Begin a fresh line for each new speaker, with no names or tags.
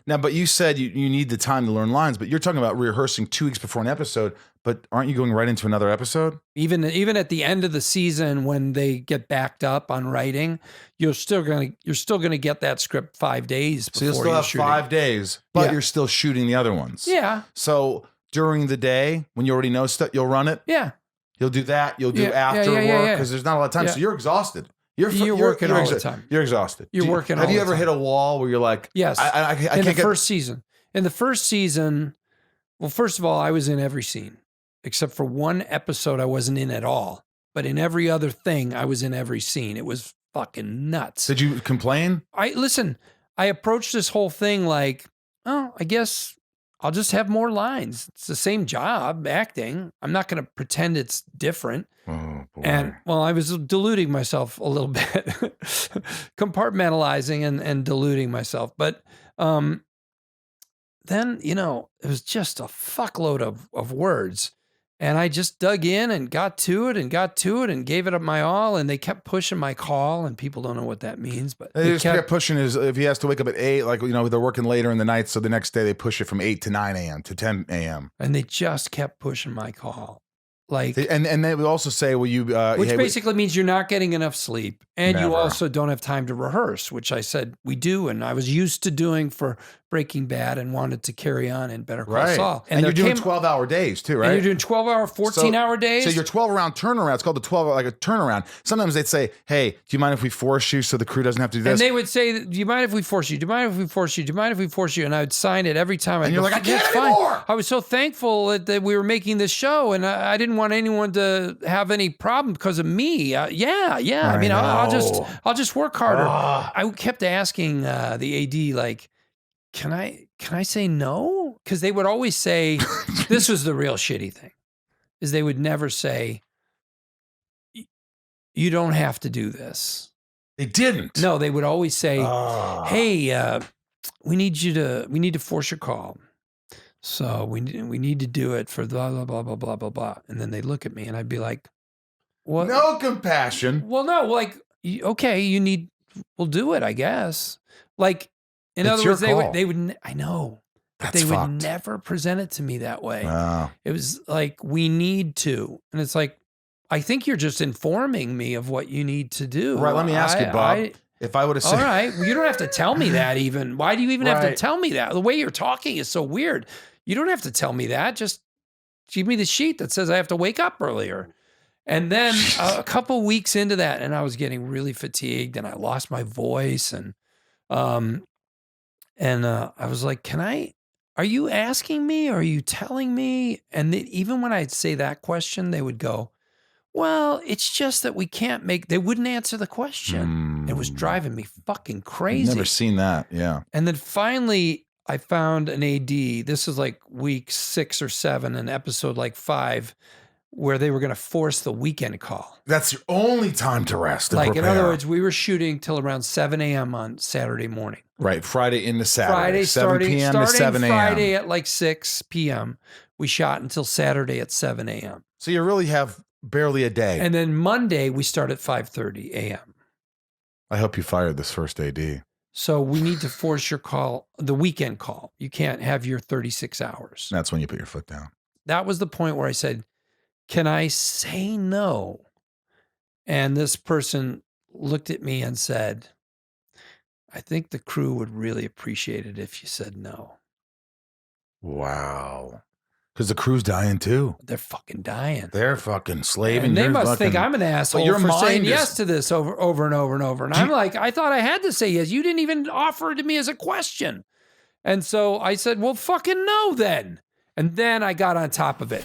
Now, but you said you need the time to learn lines, but you're talking about rehearsing 2 weeks before an episode, but aren't you going right into another episode?
Even at the end of the season, when they get backed up on writing, you're still gonna get that script 5 days before.
So you'll still have
shooting.
5 days, but you're still shooting the other ones.
Yeah.
So during the day, when you already know stuff, you'll run it.
Yeah.
You'll do that. You'll do after work because there's not a lot of time. So you're exhausted. You're
working all the time.
You're exhausted.
You're working all the time.
Have you ever hit a wall where you're like,
yes.
I can't
in the
get...
first season. In the first season, well, first of all, I was in every scene. Except for one episode I wasn't in at all. But in every other thing, I was in every scene. It was fucking nuts.
Did you complain?
I approached this whole thing like, oh, I guess I'll just have more lines. It's the same job, acting. I'm not going to pretend it's different.
Oh, boy.
And, well, I was deluding myself a little bit. Compartmentalizing and deluding myself. But then, it was just a fuckload of words. And I just dug in and got to it and gave it up my all. And they kept pushing my call, and people don't know what that means. But
they just kept pushing if he has to wake up at 8, like, they're working later in the night. So the next day they push it from 8 to 9 a.m. to 10 a.m.
And they just kept pushing my call. Like,
and they would also say, well, you,
which basically means you're not getting enough sleep, and you also don't have time to rehearse, which I said we do. And I was used to doing for Breaking Bad and wanted to carry on in Better Call Saul.
And you're doing 12-hour days too, right?
And you're doing 12-hour, 14-hour days.
So your 12-round turnaround, it's called the 12-hour, like a turnaround. Sometimes they'd say, hey, do you mind if we force you so the crew doesn't have to do this?
And they would say, do you mind if we force you? Do you mind if we force you? Do you mind if we force you? And I would sign it every time.
And you're like, I can't anymore.
I was so thankful that we were making this show, and I didn't want anyone to have any problem because of me. I mean, I'll just work harder. I kept asking the AD, like, can I say no? Because they would always say, this was the real shitty thing, is they would never say, you don't have to do this.
They didn't.
No, they would always say, hey, we need to force your call. So we need to do it for blah, blah, blah, blah, blah, blah, blah. And then they look at me and I'd be like, what?
No compassion.
Well, no, like, okay, we'll do it, I guess. Like, in other words, they would, I know, but they would never present it to me that way.
Wow.
It was like, we need to. And it's like, I think you're just informing me of what you need to do.
Right, let me ask you, Bob. If I would have said...
All right, well, you don't have to tell me that even. Why do you even have to tell me that? The way you're talking is so weird. You don't have to tell me that. Just give me the sheet that says I have to wake up earlier. And then a couple weeks into that, and I was getting really fatigued, and I lost my voice, and I was like, are you asking me? Or are you telling me? And even when I'd say that question, they would go, well, it's just that we can't they wouldn't answer the question. It was driving me fucking crazy.
I've never seen that. Yeah.
And then finally I found an AD. This is like week 6 or 7, an episode like 5, where they were going to force the weekend call.
That's your only time to rest.
Like, in other words, we were shooting till around 7 a.m. on Saturday morning.
Right. Friday into Saturday.
Friday
7 p.m. to 7 a.m.
Friday at like 6 p.m. We shot until Saturday at 7 a.m.
So you really have barely a day.
And then Monday we start at 5:30 a.m.
I hope you fired this first AD.
So we need to force your call, the weekend call. You can't have your 36 hours.
That's when you put your foot down.
That was the point where I said, can I say no? And this person looked at me and said, I think the crew would really appreciate it if you said no.
Wow. Because the crew's dying too.
They're fucking dying.
They're fucking slaving.
And they must think I'm an asshole for saying yes to this over and over and over. And I'm like, I thought I had to say yes. You didn't even offer it to me as a question. And so I said, well, fucking no then. And then I got on top of it.